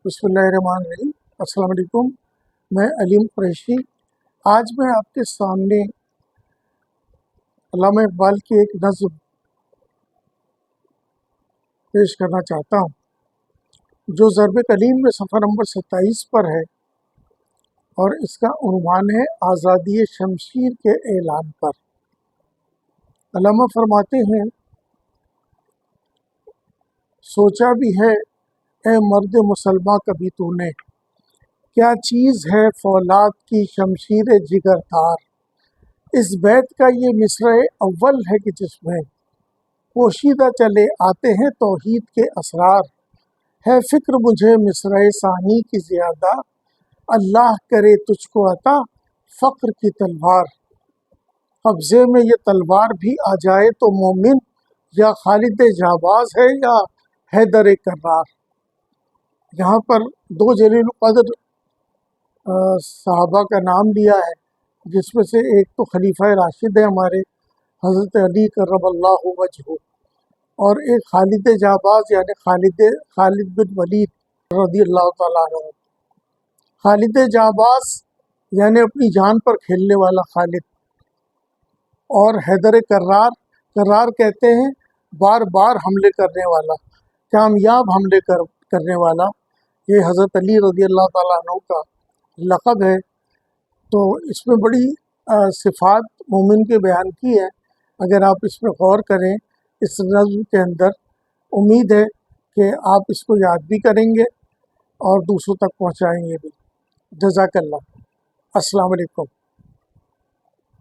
بسم اللہ الرحمن الرحیم۔ السلام علیکم، میں علیم قریشی۔ آج میں آپ کے سامنے علامہ اقبال کی ایک نظم پیش کرنا چاہتا ہوں جو ضرب کلیم میں صفحہ نمبر 27 پر ہے، اور اس کا عنوان ہے آزادی شمشیر کے اعلان پر۔ علامہ فرماتے ہیں، سوچا بھی ہے اے مرد مسلمہ کبھی تو نے، کیا چیز ہے فولاد کی شمشیر جگر تار۔ اس بیت کا یہ مصرع اول ہے کہ جس میں پوشیدہ چلے آتے ہیں توحید کے اسرار۔ ہے فکر مجھے مصرع ثانی کی زیادہ، اللہ کرے تجھ کو عطا فقر کی تلوار۔ قبضے میں یہ تلوار بھی آ جائے تو مومن، یا خالد جانباز ہے یا حیدر کرار۔ یہاں پر دو جلیل القدر صحابہ کا نام لیا ہے، جس میں سے ایک تو خلیفہ راشد ہے ہمارے حضرت علی کرم اللہ وجہہ، اور ایک خالد جانباز یعنی خالد بن ولید رضی اللہ تعالیٰ عنہ۔ خالد جانباز یعنی اپنی جان پر کھیلنے والا خالد، اور حیدر کرار کہتے ہیں بار بار حملے کرنے والا، کامیاب حملے کرنے والا۔ یہ حضرت علی رضی اللہ تعالیٰ عنہ کا لقب ہے۔ تو اس میں بڑی صفات مومن کے بیان کی ہے، اگر آپ اس میں غور کریں اس نظم کے اندر۔ امید ہے کہ آپ اس کو یاد بھی کریں گے اور دوسروں تک پہنچائیں گے بھی۔ جزاک اللہ۔ السلام علیکم۔